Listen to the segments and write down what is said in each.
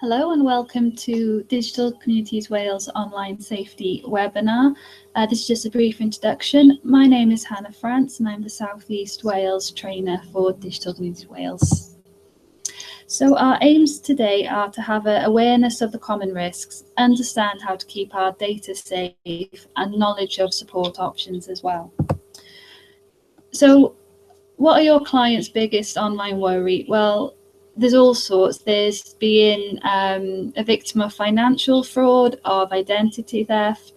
Hello and welcome to Digital Communities Wales online safety webinar. This is just a brief introduction. My name is Hannah France and I'm the South East Wales trainer for Digital Communities Wales. So our aims today are to have an awareness of the common risks, understand how to keep our data safe and knowledge of support options as well. So what are your clients' biggest online worry? Well, there's all sorts. There's being a victim of financial fraud, of identity theft,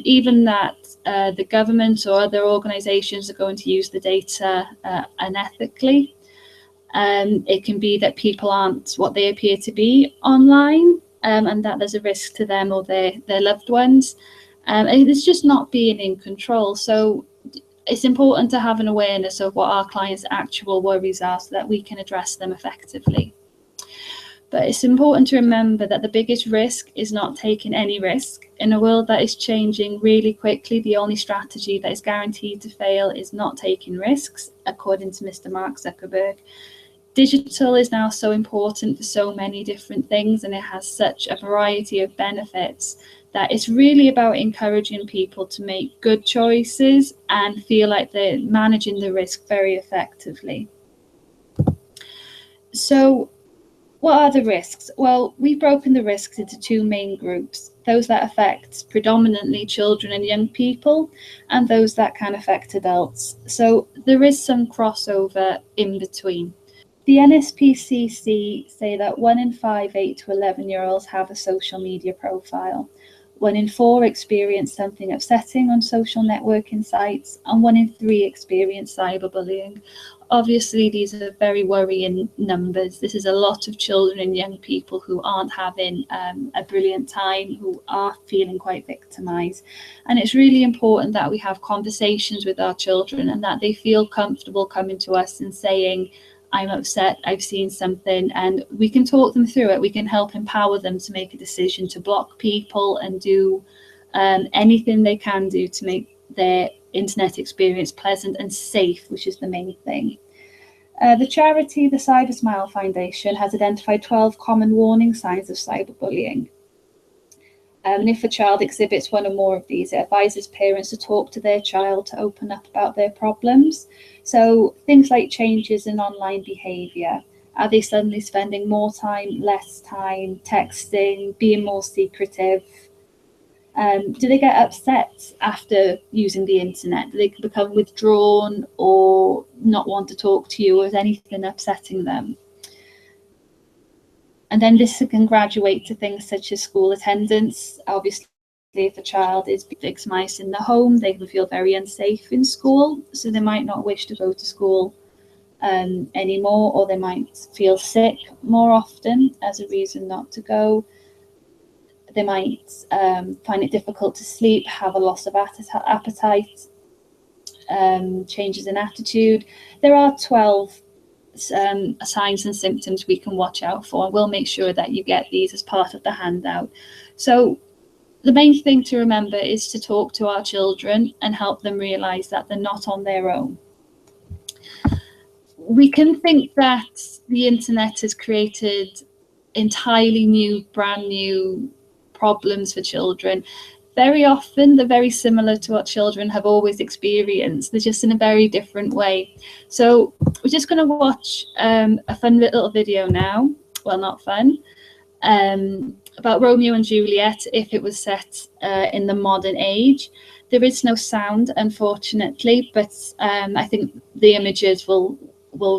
even that the government or other organisations are going to use the data unethically. It can be that people aren't what they appear to be online, and that there's a risk to them or their loved ones. And it's just not being in control. So it's important to have an awareness of what our clients' actual worries are so that we can address them effectively. But it's important to remember that the biggest risk is not taking any risk. In a world that is changing really quickly, the only strategy that is guaranteed to fail is not taking risks, according to Mr. Mark Zuckerberg. Digital is now so important for so many different things, and it has such a variety of benefits that it's really about encouraging people to make good choices and feel like they're managing the risk very effectively. So what are the risks? Well, we've broken the risks into two main groups, those that affect predominantly children and young people and those that can affect adults. So there is some crossover in between. The NSPCC say that 1 in 5 8 to 11-year-olds have a social media profile. 1 in 4 experience something upsetting on social networking sites, and 1 in 3 experience cyberbullying. Obviously, these are very worrying numbers. This is a lot of children and young people who aren't having a brilliant time, who are feeling quite victimized. And it's really important that we have conversations with our children and that they feel comfortable coming to us and saying, I'm upset, I've seen something, and we can talk them through it. We can help empower them to make a decision to block people and do anything they can do to make their internet experience pleasant and safe, which is the main thing. The charity, the Cybersmile Foundation, has identified 12 common warning signs of cyberbullying. And if a child exhibits one or more of these, it advises parents to talk to their child to open up about their problems. So things like changes in online behaviour. Are they suddenly spending more time, less time, texting, being more secretive? Do they get upset after using the internet? Do they become withdrawn or not want to talk to you? Or is anything upsetting them? And then this can graduate to things such as school attendance. Obviously, if a child is victimized in the home, they can feel very unsafe in school. So they might not wish to go to school anymore, or they might feel sick more often as a reason not to go. They might find it difficult to sleep, have a loss of appetite, changes in attitude. There are 12 signs and symptoms we can watch out for, and we'll make sure that you get these as part of the handout. So the main thing to remember is to talk to our children and help them realize that they're not on their own. We can think that the internet has created entirely new, brand new problems for children. Very often they're very similar to what children have always experienced. They're just in a very different way. So we're just going to watch a fun little video now. Well, not fun. About Romeo and Juliet if it was set in the modern age. There is no sound, unfortunately, but I think the images will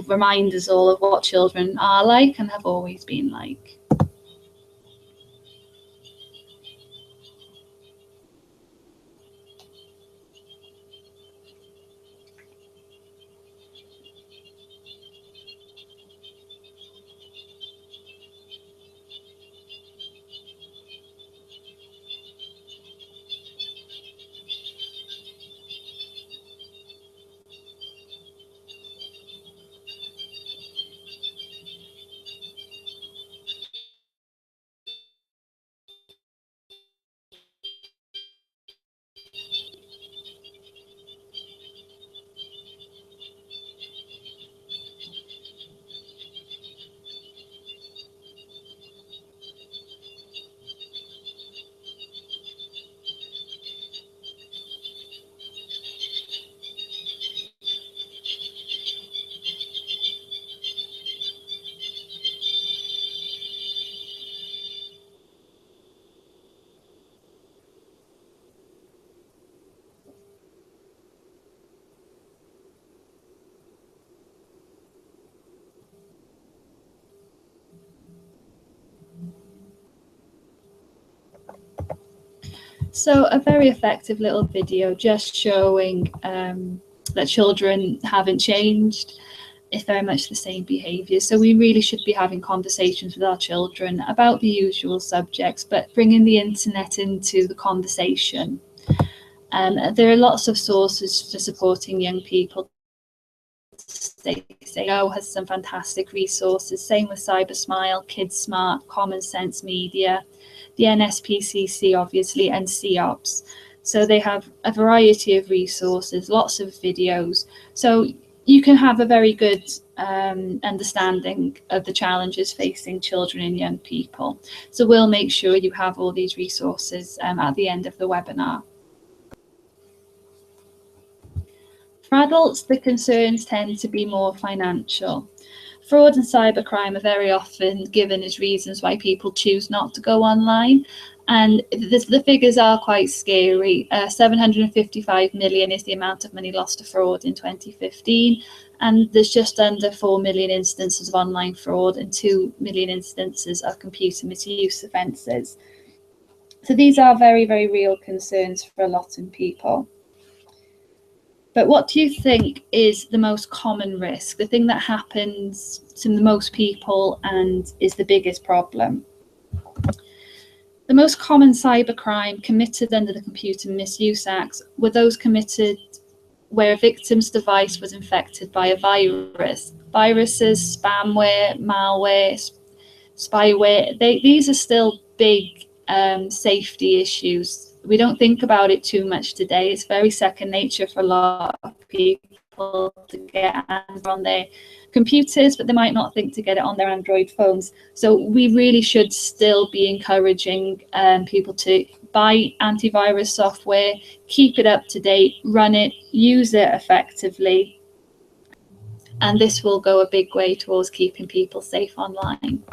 remind us all of what children are like and have always been like. So a very effective little video just showing that children haven't changed. It's very much the same behaviours. So we really should be having conversations with our children about the usual subjects, but bringing the internet into the conversation. There are lots of sources for supporting young people. STAYO has some fantastic resources, same with Cybersmile, KidSmart, Common Sense Media, the NSPCC obviously, and CEOPS. So they have a variety of resources, lots of videos. So you can have a very good understanding of the challenges facing children and young people. So we'll make sure you have all these resources at the end of the webinar. For adults, the concerns tend to be more financial. Fraud and cybercrime are very often given as reasons why people choose not to go online. And the figures are quite scary. 755 million is the amount of money lost to fraud in 2015. And there's just under 4 million instances of online fraud and 2 million instances of computer misuse offences. So these are very, very real concerns for a lot of people. But what do you think is the most common risk, the thing that happens to the most people and is the biggest problem? The most common cybercrime committed under the Computer Misuse Act were those committed where a victim's device was infected by a virus. Viruses, spamware, malware, spyware, these are still big safety issues. We don't think about it too much today. It's very second nature for a lot of people to get hands on their computers, but they might not think to get it on their Android phones. So we really should still be encouraging people to buy antivirus software, keep it up to date, run it, use it effectively. And this will go a big way towards keeping people safe online.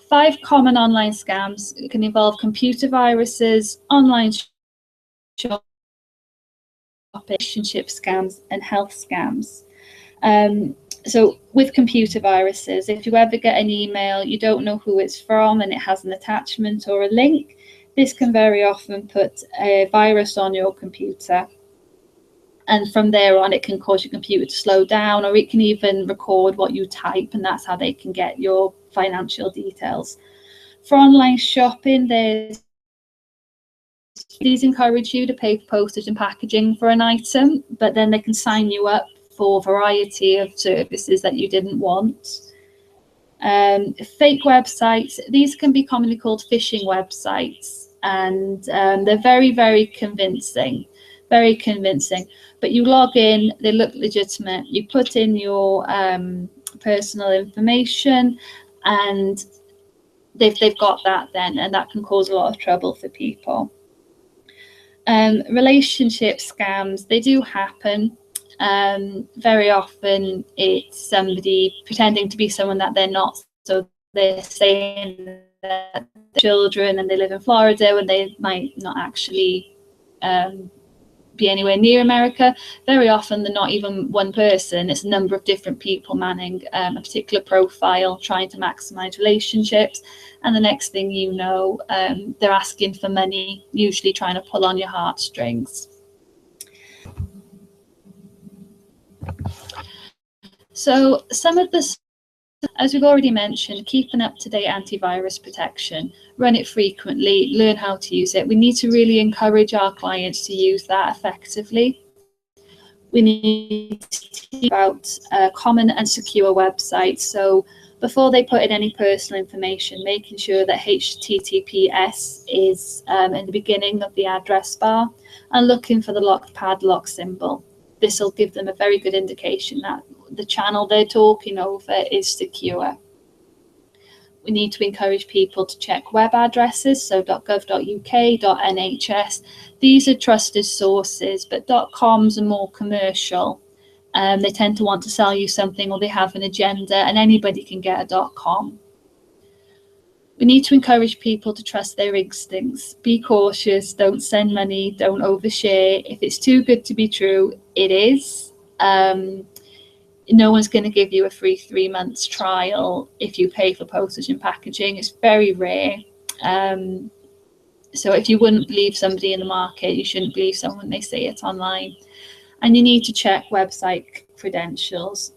5 common online scams can involve computer viruses, online shopping, relationship scams, and health scams. So with computer viruses, if you ever get an email, you don't know who it's from and it has an attachment or a link, this can very often put a virus on your computer. And from there on, it can cause your computer to slow down, or it can even record what you type, and that's how they can get your financial details. For online shopping, these encourage you to pay for postage and packaging for an item, but then they can sign you up for a variety of services that you didn't want. Fake websites, these can be commonly called phishing websites, and they're very, very convincing. Very convincing, but you log in, they look legitimate, you put in your personal information, and they've got that then, and that can cause a lot of trouble for people. Relationship scams, they do happen. Very often it's somebody pretending to be someone that they're not, so they're saying that they're children and they live in Florida when they might not actually be anywhere near America. Very often they're not even one person, it's a number of different people manning a particular profile, trying to maximize relationships, and the next thing you know, they're asking for money, usually trying to pull on your heartstrings. So some of the, as we've already mentioned, keep an up-to-date antivirus protection, run it frequently, learn how to use it. We need to really encourage our clients to use that effectively. We need to teach about common and secure websites. So before they put in any personal information, making sure that HTTPS is in the beginning of the address bar, and looking for the padlock symbol. This will give them a very good indication that the channel they're talking over is secure. We need to encourage people to check web addresses, so .gov.uk, .nhs. These are trusted sources, but .coms are more commercial. They tend to want to sell you something, or they have an agenda, and anybody can get a .com. We need to encourage people to trust their instincts. Be cautious, don't send money, don't overshare. If it's too good to be true, it is. No one's going to give you a free 3 months trial if you pay for postage and packaging. It's very rare. So if you wouldn't believe somebody in the market, you shouldn't believe someone when they say it online. And you need to check website credentials.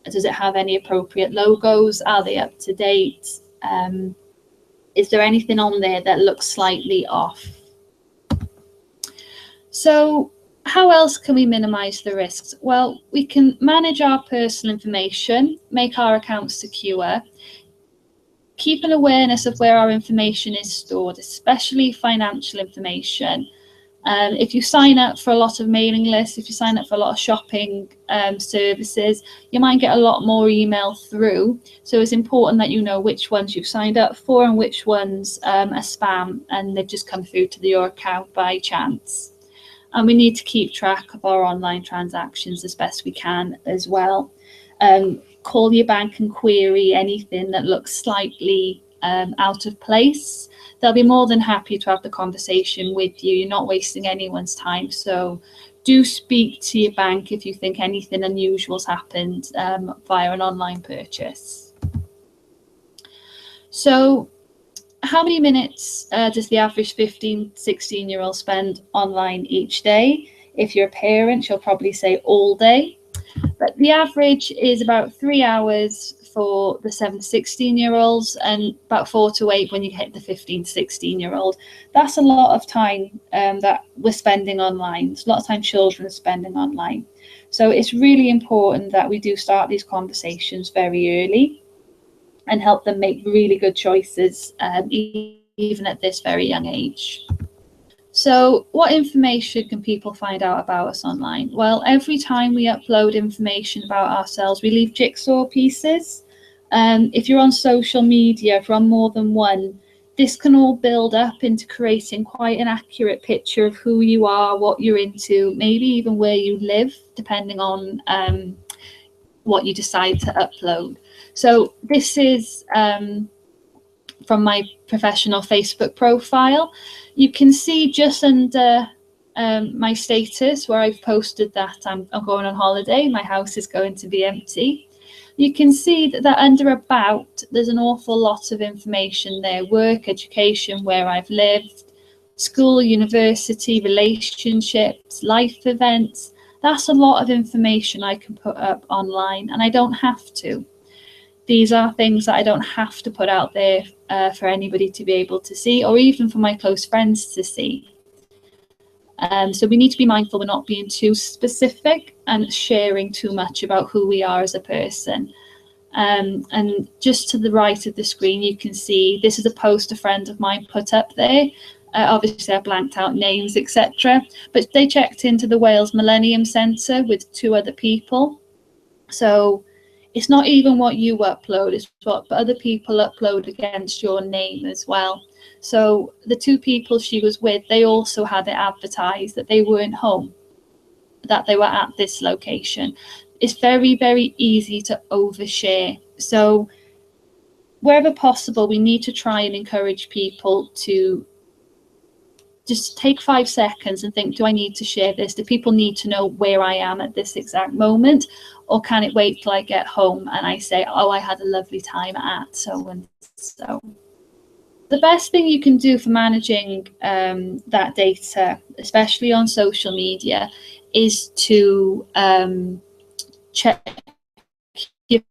Does it have any appropriate logos? Are they up to date? Is there anything on there that looks slightly off? So how else can we minimize the risks? Well, we can manage our personal information, make our accounts secure, keep an awareness of where our information is stored, especially financial information. If you sign up for a lot of mailing lists, if you sign up for a lot of shopping services, you might get a lot more email through. So it's important that you know which ones you've signed up for and which ones are spam and they've just come through to your account by chance. And we need to keep track of our online transactions as best we can as well. Call your bank and query anything that looks slightly out of place. They'll be more than happy to have the conversation with you. You're not wasting anyone's time. So do speak to your bank if you think anything unusual's happened via an online purchase. So how many minutes does the average 15, 16-year-old spend online each day? If you're a parent, you'll probably say all day. But the average is about 3 hours for the 7 to 16-year-olds and about 4 to 8 when you hit the 15 to 16-year-old. That's a lot of time that we're spending online. It's a lot of time children are spending online. So it's really important that we do start these conversations very early and help them make really good choices, even at this very young age. So what information can people find out about us online? Well, every time we upload information about ourselves, we leave jigsaw pieces. If you're on social media, if you're on more than one, this can all build up into creating quite an accurate picture of who you are, what you're into, maybe even where you live, depending on what you decide to upload. So this is from my professional Facebook profile. You can see just under my status where I've posted that I'm going on holiday, my house is going to be empty. You can see that under about, there's an awful lot of information there: work, education, where I've lived, school, university, relationships, life events. That's a lot of information I can put up online, and I don't have to. These are things that I don't have to put out there for anybody to be able to see, or even for my close friends to see. So we need to be mindful we're not being too specific and sharing too much about who we are as a person. And just to the right of the screen, you can see this is a post a friend of mine put up there. Obviously, I blanked out names, etc. But they checked into the Wales Millennium Centre with 2 other people. So it's not even what you upload, it's what other people upload against your name as well. So the 2 people she was with, they also had it advertised that they weren't home, that they were at this location. It's very, very easy to overshare. So wherever possible, we need to try and encourage people to just take 5 seconds and think, do I need to share this? Do people need to know where I am at this exact moment? Or can it wait till I get home and I say, oh, I had a lovely time at so and so? The best thing you can do for managing that data, especially on social media, is to check your.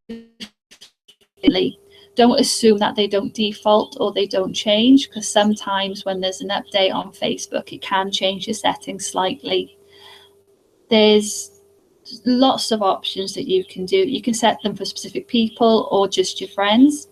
Don't assume that they don't default or they don't change, because sometimes when there's an update on Facebook, it can change your settings slightly. There's lots of options that you can do. You can set them for specific people or just your friends.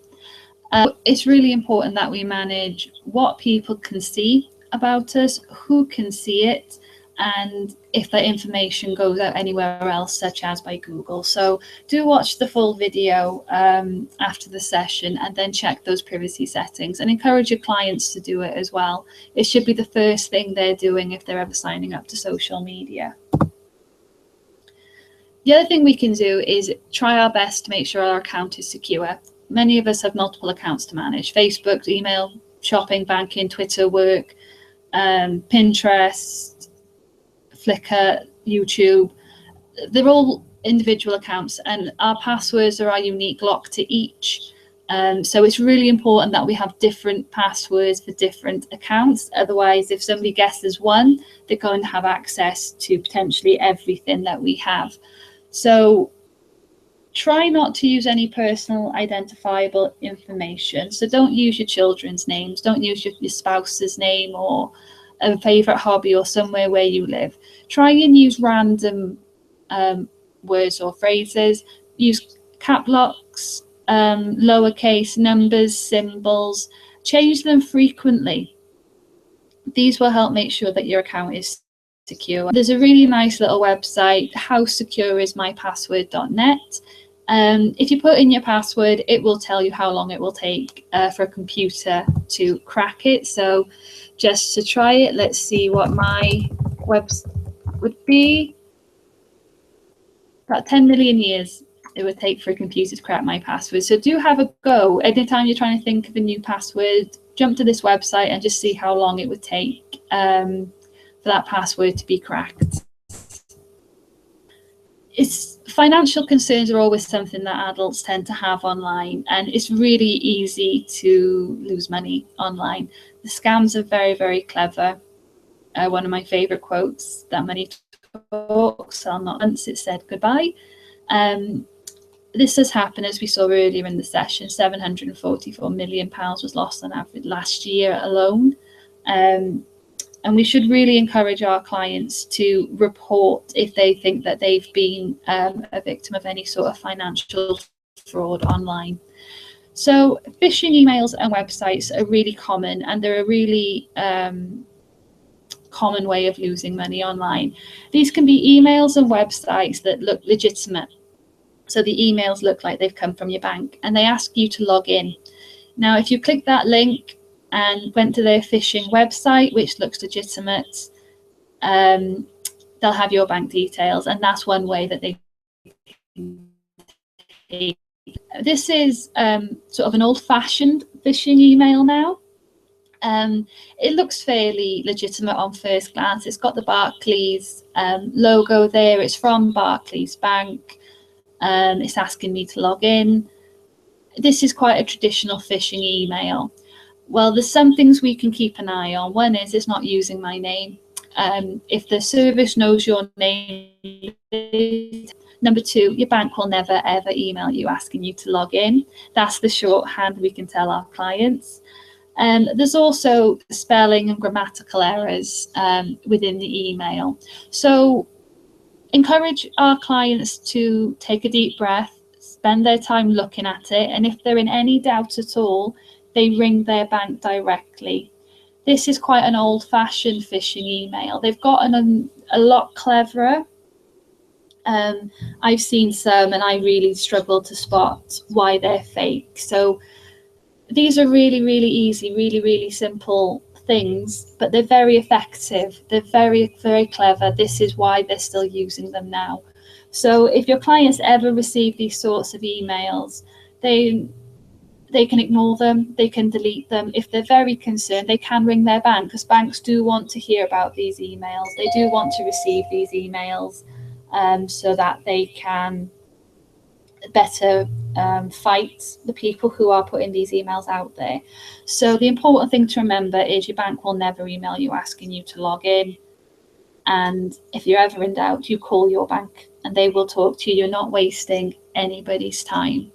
It's really important that we manage what people can see about us, who can see it, and if that information goes out anywhere else, such as by Google. So do watch the full video after the session and then check those privacy settings, and encourage your clients to do it as well. It should be the first thing they're doing if they're ever signing up to social media. The other thing we can do is try our best to make sure our account is secure. Many of us have multiple accounts to manage: Facebook, email, shopping, banking, Twitter, work, Pinterest, Flickr, YouTube. They're all individual accounts, and our passwords are our unique lock to each. So it's really important that we have different passwords for different accounts. Otherwise, if somebody guesses one, they're going to have access to potentially everything that we have. So try not to use any personal identifiable information. So don't use your children's names, don't use your spouse's name or a favourite hobby or somewhere where you live. Try and use random words or phrases. Use cap locks, lowercase numbers, symbols. Change them frequently. These will help make sure that your account is secure. There's a really nice little website, howsecureismypassword.net. If you put in your password, it will tell you how long it will take for a computer to crack it. So just to try it, let's see what my website would be. About 10 million years it would take for a computer to crack my password. So do have a go. Anytime you're trying to think of a new password, jump to this website and just see how long it would take for that password to be cracked. Financial concerns are always something that adults tend to have online, and it's really easy to lose money online. The scams are very, very clever. One of my favorite quotes, that money talks, I'll not once it said goodbye. This has happened, as we saw earlier in the session. £744 million was lost on average last year alone. And we should really encourage our clients to report if they think that they've been a victim of any sort of financial fraud online. So phishing emails and websites are really common, and they're a really common way of losing money online. These can be emails and websites that look legitimate. So the emails look like they've come from your bank, and they ask you to log in. Now, if you click that link and went to their phishing website, which looks legitimate, they'll have your bank details, and that's one way that they pay. This is sort of an old-fashioned phishing email now. It looks fairly legitimate on first glance. It's got the Barclays logo there. It's from Barclays Bank. It's asking me to log in. This is quite a traditional phishing email. Well, there's some things we can keep an eye on. One is it's not using my name. If the service knows your name. Number two, your bank will never ever email you asking you to log in. That's the shorthand we can tell our clients. There's also spelling and grammatical errors within the email. So encourage our clients to take a deep breath, spend their time looking at it, and if they're in any doubt at all, they ring their bank directly. This is quite an old-fashioned phishing email. They've gotten a lot cleverer. I've seen some, and I really struggle to spot why they're fake. So these are really, really easy, really, really simple things, but they're very effective. They're very, very clever. This is why they're still using them now. So if your clients ever receive these sorts of emails, they can ignore them, they can delete them. If they're very concerned, they can ring their bank, because banks do want to hear about these emails. They do want to receive these emails so that they can better fight the people who are putting these emails out there. So the important thing to remember is your bank will never email you asking you to log in. And if you're ever in doubt, you call your bank and they will talk to you. You're not wasting anybody's time.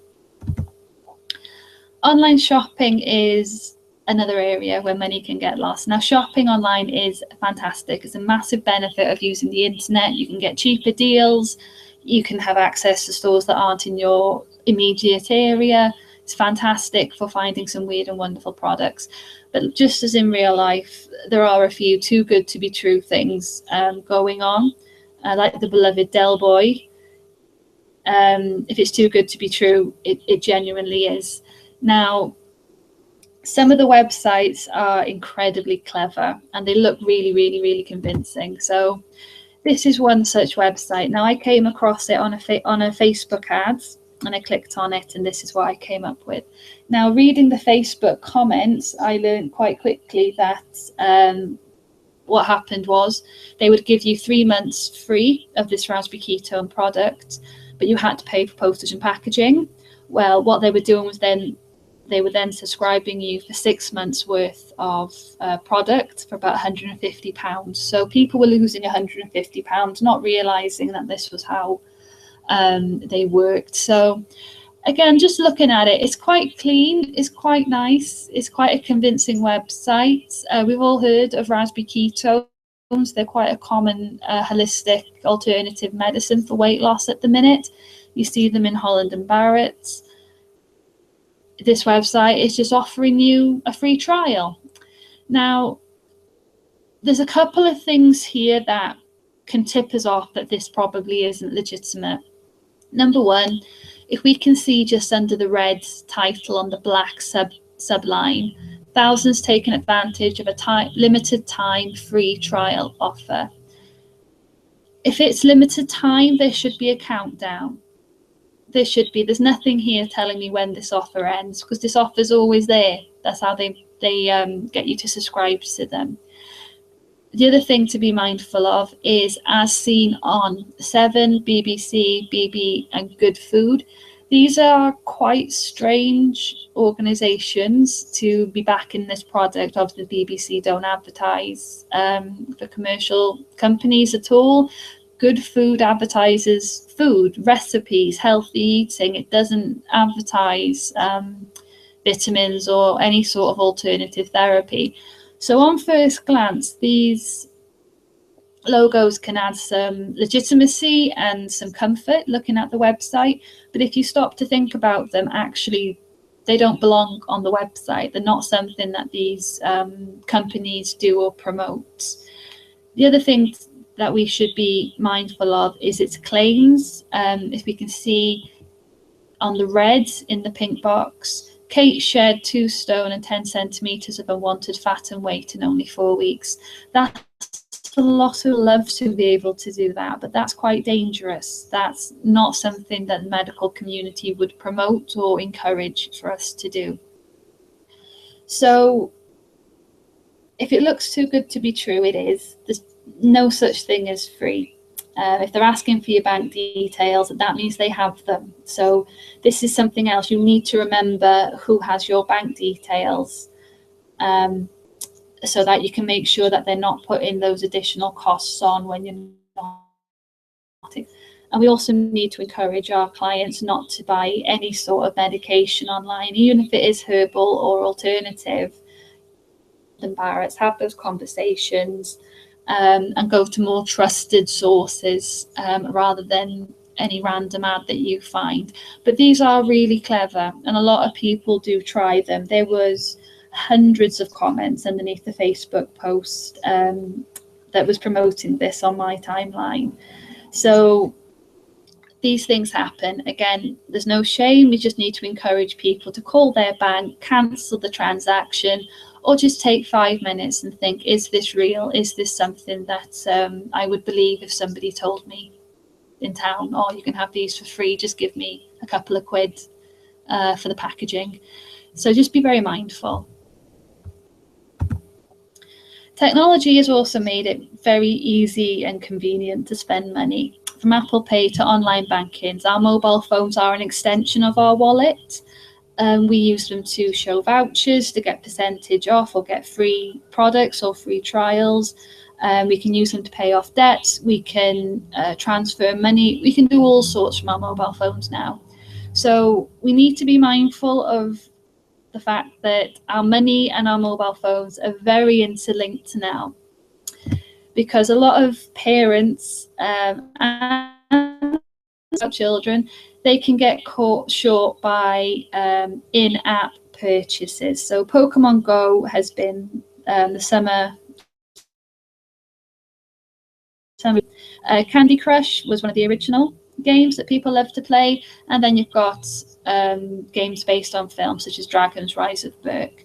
Online shopping is another area where money can get lost. Now, shopping online is fantastic. It's a massive benefit of using the internet. You can get cheaper deals. You can have access to stores that aren't in your immediate area. It's fantastic for finding some weird and wonderful products. But just as in real life, there are a few too good to be true things going on, like the beloved Del Boy. If it's too good to be true, it genuinely is. Now, some of the websites are incredibly clever and they look really, really, really convincing. So this is one such website. Now, I came across it on a Facebook ads, and I clicked on it, and this is what I came up with. Now, reading the Facebook comments, I learned quite quickly that what happened was they would give you 3 months free of this Raspberry Ketone product, but you had to pay for postage and packaging. Well, what they were doing was then they were then subscribing you for 6 months worth of product for about £150. So people were losing £150, not realizing that this was how they worked. So again, just looking at it, it's quite clean, it's quite nice, it's quite a convincing website. We've all heard of Raspberry Ketones. They're quite a common holistic alternative medicine for weight loss at the minute. You see them in Holland and Barrett. This website is just offering you a free trial. Now, there's a couple of things here that can tip us off that this probably isn't legitimate. Number one, if we can see just under the red title on the black subline, thousands taken advantage of a limited time free trial offer. If it's limited time, there should be a countdown. There's nothing here telling me when this offer ends, because this offer is always there. That's how they get you to subscribe to them. The other thing to be mindful of is, as seen on Seven, BBC, BB, and Good Food, these are quite strange organisations to be backing this product. Obviously, the BBC don't advertise for commercial companies at all. Good Food advertises food, recipes, healthy eating. It doesn't advertise vitamins or any sort of alternative therapy. So on first glance, these logos can add some legitimacy and some comfort looking at the website. But if you stop to think about them, actually, they don't belong on the website. They're not something that these companies do or promote. The other thing that we should be mindful of is its claims. If we can see on the red in the pink box, Kate shed 2 stone and 10 centimeters of unwanted fat and weight in only 4 weeks. That's a lot of love to be able to do that, but that's quite dangerous. That's not something that the medical community would promote or encourage for us to do. So if it looks too good to be true, it is. There's no such thing as free. If they're asking for your bank details, that means they have them. So this is something else. You need to remember who has your bank details, so that you can make sure that they're not putting those additional costs on when you're not. And we also need to encourage our clients not to buy any sort of medication online, even if it is herbal or alternative. And Barrett's, have those conversations and go to more trusted sources rather than any random ad that you find. But these are really clever, and a lot of people do try them. There was hundreds of comments underneath the Facebook post that was promoting this on my timeline. So these things happen. Again, there's no shame. We just need to encourage people to call their bank, cancel the transaction, or just take 5 minutes and think, is this real? Is this something that I would believe if somebody told me in town, oh, you can have these for free, just give me a couple of quid for the packaging. So just be very mindful. Technology has also made it very easy and convenient to spend money. From Apple Pay to online bankings, our mobile phones are an extension of our wallet. We use them to show vouchers, to get percentage off or get free products or free trials. We can use them to pay off debts. We can transfer money. We can do all sorts from our mobile phones now. So we need to be mindful of the fact that our money and our mobile phones are very interlinked now, because a lot of parents and children, they can get caught short by in-app purchases. So Pokemon Go has been the summer. Candy Crush was one of the original games that people love to play, and then you've got games based on films such as Dragon's Rise of Berk.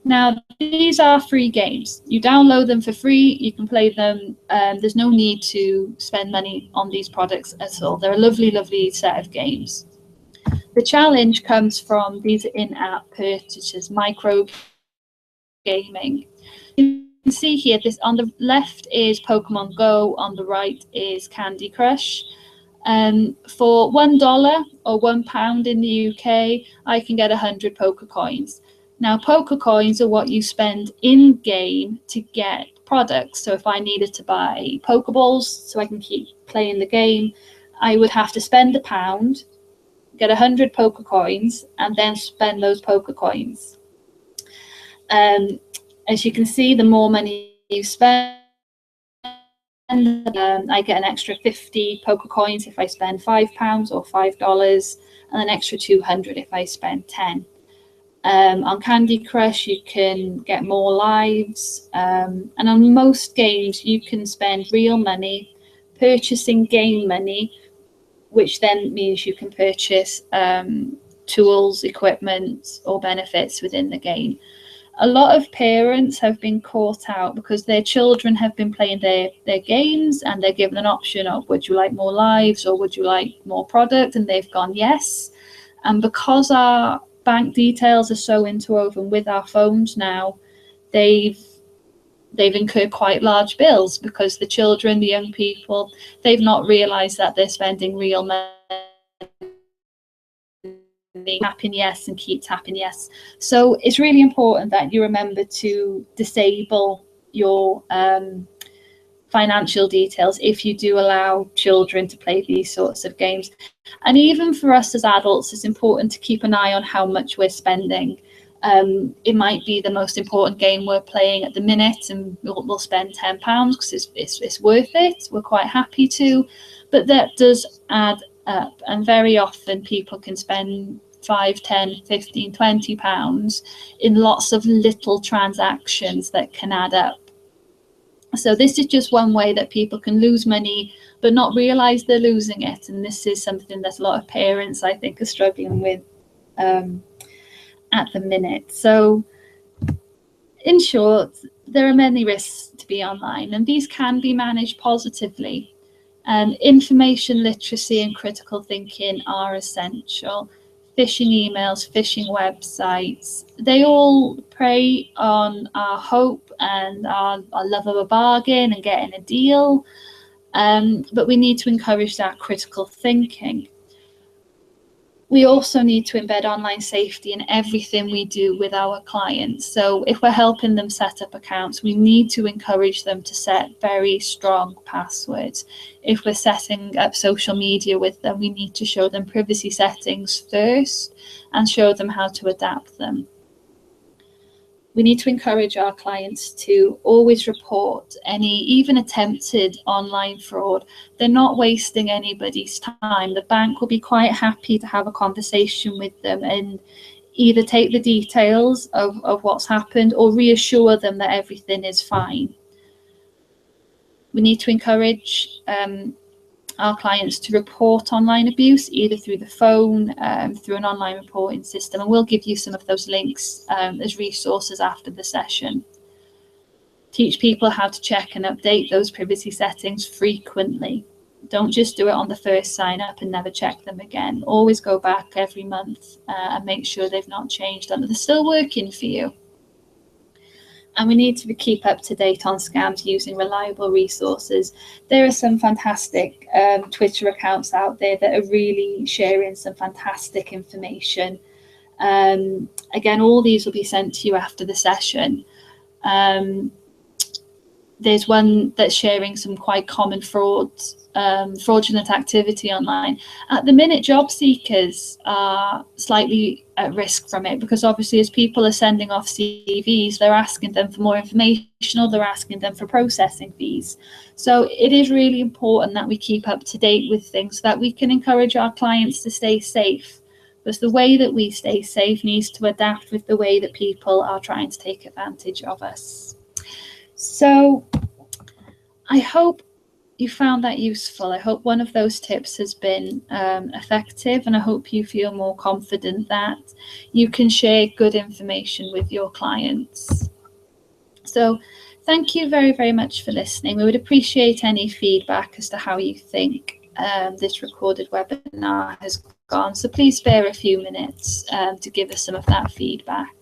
Now, these are free games. You download them for free, you can play them. There's no need to spend money on these products at all. They're a lovely, lovely set of games. The challenge comes from these in-app purchases, micro gaming. You can see here, this on the left is Pokemon Go, on the right is Candy Crush. For $1 or £1 in the UK, I can get 100 poker coins. Now, poker coins are what you spend in game to get products. So if I needed to buy Pokeballs so I can keep playing the game, I would have to spend £1, get 100 poker coins, and then spend those poker coins. As you can see, the more money you spend, I get an extra 50 poker coins if I spend £5 or $5, and an extra 200 if I spend 10. On Candy Crush, you can get more lives, and on most games, you can spend real money purchasing game money, which then means you can purchase tools, equipment, or benefits within the game. A lot of parents have been caught out because their children have been playing their games, and they're given an option of, would you like more lives or would you like more product? And they've gone yes. And because our bank details are so interwoven with our phones now, they've incurred quite large bills because the children, the young people, they've not realized that they're spending real money. Tapping yes and keep tapping yes. So it's really important that you remember to disable your financial details if you do allow children to play these sorts of games. And even for us as adults, it's important to keep an eye on how much we're spending. It might be the most important game we're playing at the minute, and we'll spend £10 because it's worth it. We're quite happy to, but that does add up, and very often people can spend £5, £10, £15, £20 in lots of little transactions that can add up. So this is just one way that people can lose money but not realize they're losing it, and this is something that a lot of parents, I think, are struggling with at the minute. So in short, there are many risks to be online, and these can be managed positively. Information literacy and critical thinking are essential. Phishing emails, phishing websites, they all prey on our hope and our love of a bargain and getting a deal. But we need to encourage that critical thinking. We also need to embed online safety in everything we do with our clients. So if we're helping them set up accounts, we need to encourage them to set very strong passwords. If we're setting up social media with them, we need to show them privacy settings first and show them how to adapt them. We need to encourage our clients to always report any even attempted online fraud. They're not wasting anybody's time. The bank will be quite happy to have a conversation with them and either take the details of what's happened or reassure them that everything is fine. We need to encourage our clients to report online abuse, either through the phone, through an online reporting system, and we'll give you some of those links as resources after the session. Teach people how to check and update those privacy settings frequently. Don't just do it on the first sign up and never check them again. Always go back every month and make sure they've not changed and they're still working for you. And we need to keep up to date on scams using reliable resources. There are some fantastic Twitter accounts out there that are really sharing some fantastic information. Again, all these will be sent to you after the session. There's one that's sharing some quite common fraudulent activity online. At the minute, job seekers are slightly at risk from it because obviously as people are sending off CVs, they're asking them for more information or they're asking them for processing fees. So it is really important that we keep up to date with things so that we can encourage our clients to stay safe, because the way that we stay safe needs to adapt with the way that people are trying to take advantage of us. So I hope you found that useful. I hope one of those tips has been effective, and I hope you feel more confident that you can share good information with your clients. So thank you very, very much for listening. We would appreciate any feedback as to how you think this recorded webinar has gone. So please spare a few minutes to give us some of that feedback.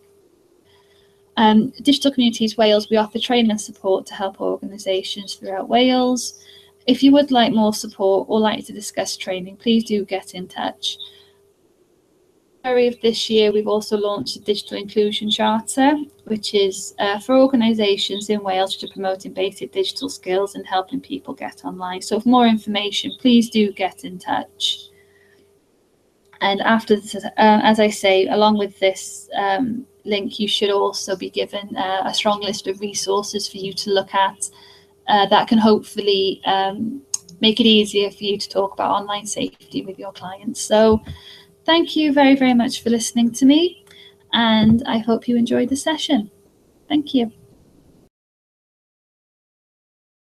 Digital Communities Wales, we offer training and support to help organisations throughout Wales. If you would like more support or like to discuss training, please do get in touch. In February of this year, we've also launched a Digital Inclusion Charter, which is for organisations in Wales which are promoting basic digital skills and helping people get online. So for more information, please do get in touch. And after this, as I say, along with this link, you should also be given a strong list of resources for you to look at that can hopefully make it easier for you to talk about online safety with your clients. So thank you very, very much for listening to me, and I hope you enjoyed the session. Thank you.